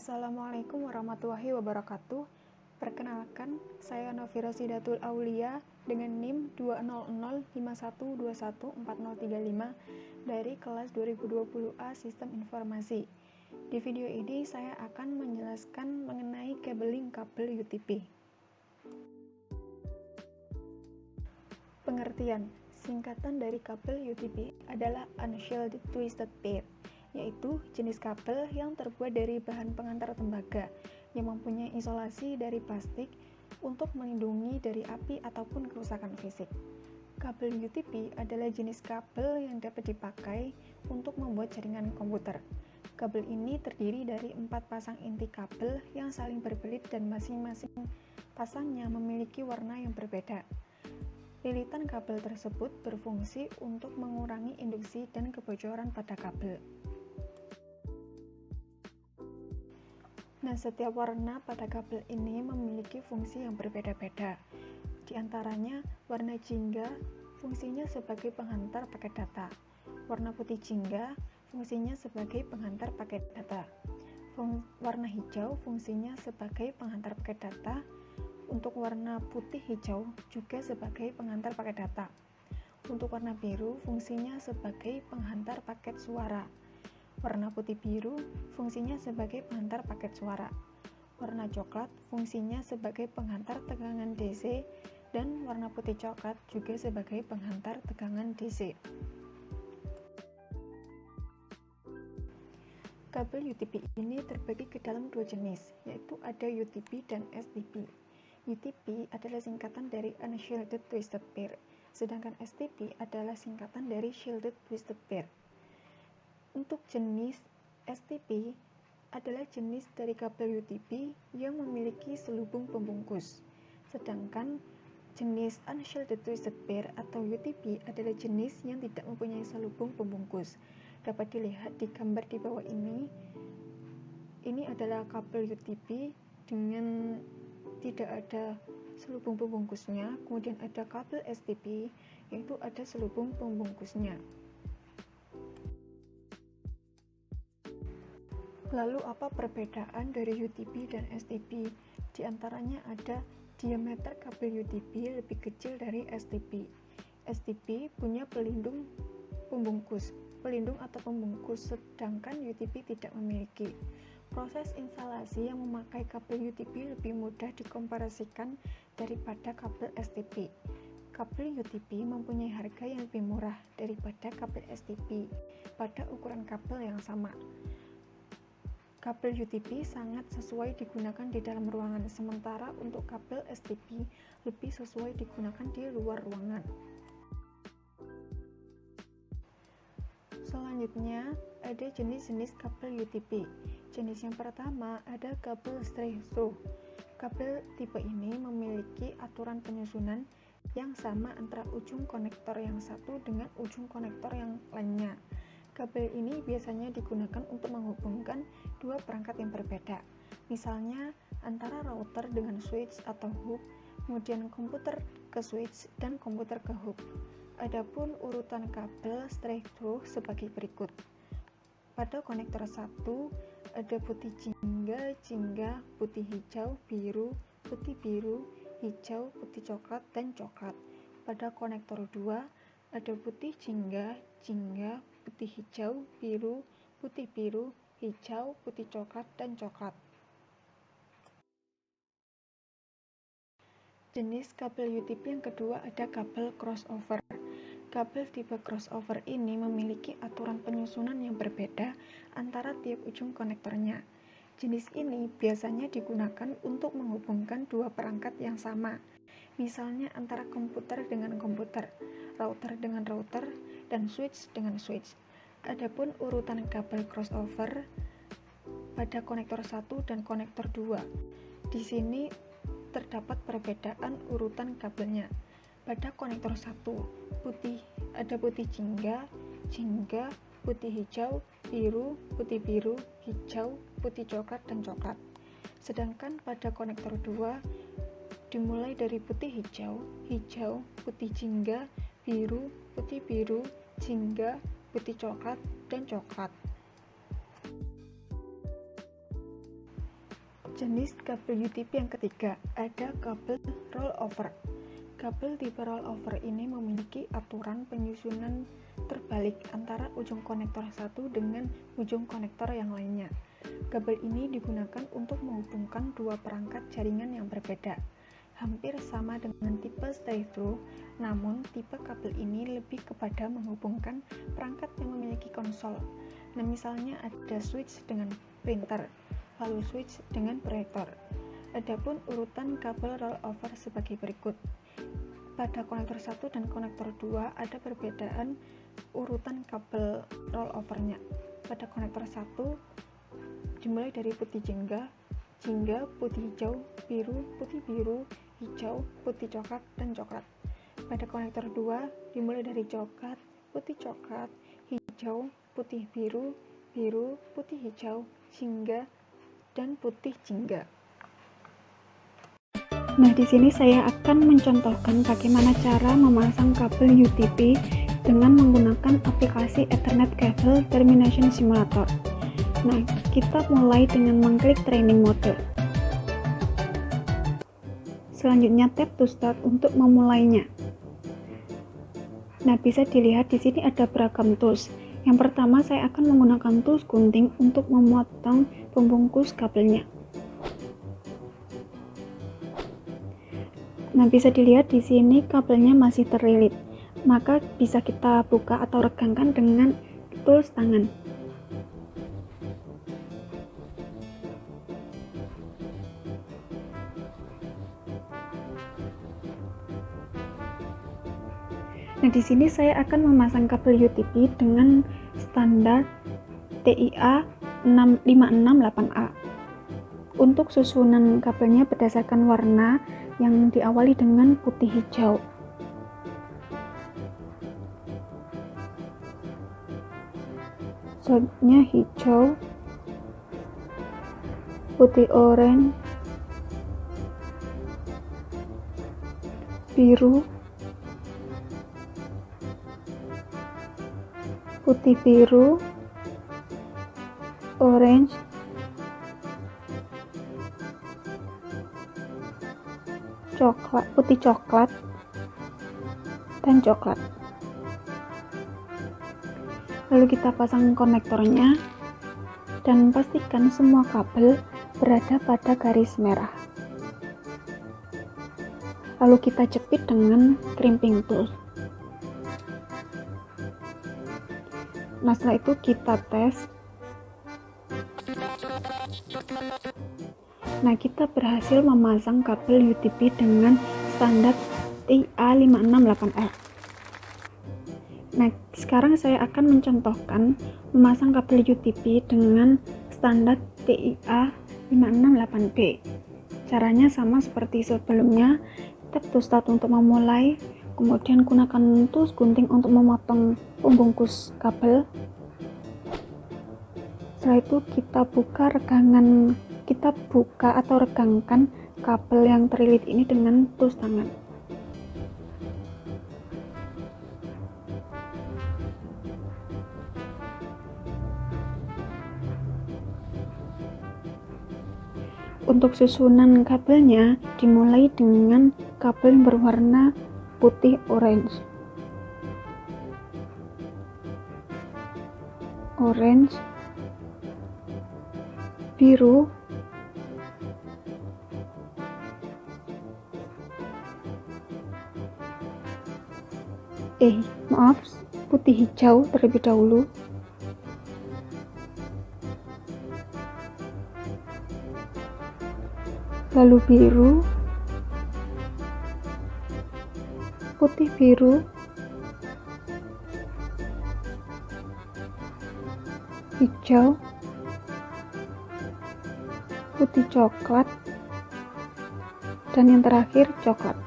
Assalamualaikum warahmatullahi wabarakatuh. Perkenalkan, saya Novira Sidatul Aulia dengan NIM 20051214035 dari kelas 2020A Sistem Informasi. Di video ini saya akan menjelaskan mengenai cabling kabel UTP. Pengertian: singkatan dari kabel UTP adalah Unshielded Twisted Pair, yaitu jenis kabel yang terbuat dari bahan pengantar tembaga yang mempunyai isolasi dari plastik untuk melindungi dari api ataupun kerusakan fisik. Kabel UTP adalah jenis kabel yang dapat dipakai untuk membuat jaringan komputer. Kabel ini terdiri dari 4 pasang inti kabel yang saling berbelit dan masing-masing pasangnya memiliki warna yang berbeda. Lilitan kabel tersebut berfungsi untuk mengurangi induksi dan kebocoran pada kabel. Nah, setiap warna pada kabel ini memiliki fungsi yang berbeda-beda. Di antaranya, warna jingga fungsinya sebagai penghantar paket data. Warna putih jingga fungsinya sebagai penghantar paket data. Warna hijau fungsinya sebagai penghantar paket data. Untuk warna putih hijau juga sebagai penghantar paket data. Untuk warna biru fungsinya sebagai penghantar paket suara. Warna putih biru fungsinya sebagai penghantar paket suara. Warna coklat fungsinya sebagai penghantar tegangan DC, dan warna putih coklat juga sebagai penghantar tegangan DC. Kabel UTP ini terbagi ke dalam dua jenis, yaitu ada UTP dan STP. UTP adalah singkatan dari Unshielded Twisted Pair, sedangkan STP adalah singkatan dari Shielded Twisted Pair. Untuk jenis STP adalah jenis dari kabel UTP yang memiliki selubung pembungkus, sedangkan jenis Unshielded Twisted Pair atau UTP adalah jenis yang tidak mempunyai selubung pembungkus. Dapat dilihat di gambar di bawah ini. Ini adalah kabel UTP dengan tidak ada selubung pembungkusnya. Kemudian ada kabel STP, yaitu ada selubung pembungkusnya. Lalu apa perbedaan dari UTP dan STP? Di antaranya ada diameter kabel UTP lebih kecil dari STP. STP punya pelindung atau pembungkus, sedangkan UTP tidak memiliki. Proses instalasi yang memakai kabel UTP lebih mudah dikomparasikan daripada kabel STP. Kabel UTP mempunyai harga yang lebih murah daripada kabel STP pada ukuran kabel yang sama. Kabel UTP sangat sesuai digunakan di dalam ruangan, sementara untuk kabel STP lebih sesuai digunakan di luar ruangan. Selanjutnya, ada jenis-jenis kabel UTP. Jenis yang pertama ada kabel straight through. Kabel tipe ini memiliki aturan penyusunan yang sama antara ujung konektor yang satu dengan ujung konektor yang lainnya. Kabel ini biasanya digunakan untuk menghubungkan dua perangkat yang berbeda, misalnya antara router dengan switch atau hub, kemudian komputer ke switch dan komputer ke hub. Adapun urutan kabel straight through sebagai berikut. Pada konektor 1 ada putih jingga, putih hijau, biru, putih biru, hijau, putih coklat, dan coklat. Pada konektor 2 ada putih jingga, putih hijau, biru, putih biru, hijau, putih coklat, dan coklat. Jenis kabel UTP yang kedua ada kabel crossover. Kabel tipe crossover ini memiliki aturan penyusunan yang berbeda antara tiap ujung konektornya. Jenis ini biasanya digunakan untuk menghubungkan dua perangkat yang sama, misalnya antara komputer dengan komputer, router dengan router, dan switch dengan switch. Adapun urutan kabel crossover pada konektor 1 dan konektor 2. Di sini terdapat perbedaan urutan kabelnya. Pada konektor 1, ada putih jingga, putih hijau, biru, putih biru, hijau, putih coklat, dan coklat. Sedangkan pada konektor 2 dimulai dari putih hijau, putih jingga, biru, jingga, putih coklat, dan coklat. Jenis kabel UTP yang ketiga, ada kabel rollover. Kabel tipe rollover ini memiliki aturan penyusunan terbalik antara ujung konektor satu dengan ujung konektor yang lainnya. Kabel ini digunakan untuk menghubungkan dua perangkat jaringan yang berbeda. Hampir sama dengan tipe stay-through, namun tipe kabel ini lebih kepada menghubungkan perangkat yang memiliki konsol. Nah, misalnya ada switch dengan printer, lalu switch dengan proyektor. Adapun urutan kabel rollover sebagai berikut. Pada konektor 1 dan konektor 2 ada perbedaan urutan kabel rollovernya. Pada konektor 1 dimulai dari putih jingga, putih hijau, biru, putih biru, hijau, putih coklat, dan coklat. Pada konektor 2 dimulai dari coklat, hijau, putih biru, putih hijau, jingga, dan putih jingga. Nah, di sini saya akan mencontohkan bagaimana cara memasang kabel UTP dengan menggunakan aplikasi Ethernet Cable Termination Simulator. Nah, kita mulai dengan mengklik training mode. Selanjutnya tap to start untuk memulainya. Nah, bisa dilihat di sini ada beragam tools. Yang pertama, saya akan menggunakan tools gunting untuk memotong pembungkus kabelnya. Nah, bisa dilihat di sini kabelnya masih terlilit. Maka bisa kita buka atau regangkan dengan tools tangan. Nah, di sini saya akan memasang kabel UTP dengan standar TIA 5668A. Untuk susunan kabelnya berdasarkan warna yang diawali dengan putih hijau. Slotnya hijau, putih oranye, biru, putih biru, orange, coklat, putih coklat, dan coklat. Lalu kita pasang konektornya dan pastikan semua kabel berada pada garis merah. Lalu kita jepit dengan crimping tool. Nah, setelah itu kita tes. Nah, kita berhasil memasang kabel UTP dengan standar TIA568R. Nah, sekarang saya akan mencontohkan memasang kabel UTP dengan standar TIA568B. Caranya sama seperti sebelumnya, tap to start untuk memulai, kemudian gunakan tools gunting untuk memotong pembungkus kabel. Setelah itu kita buka atau regangkan kabel yang terlilit ini dengan tools tangan. Untuk susunan kabelnya dimulai dengan kabel berwarna putih orange, biru, putih hijau terlebih dahulu, lalu biru, putih biru, hijau, putih coklat, dan yang terakhir coklat.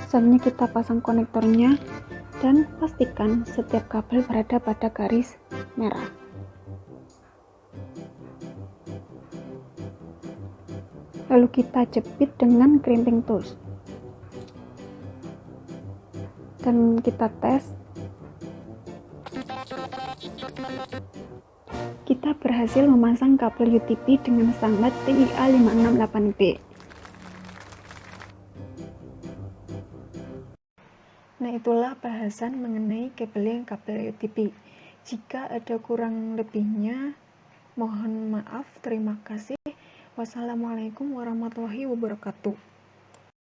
Selanjutnya kita pasang konektornya dan pastikan setiap kabel berada pada garis merah. Lalu kita jepit dengan crimping tools dan kita tes. Kita berhasil memasang kabel UTP dengan standar TIA568B. Nah, itulah bahasan mengenai cabling kabel UTP. Jika ada kurang lebihnya, mohon maaf. Terima kasih. Wassalamualaikum warahmatullahi wabarakatuh.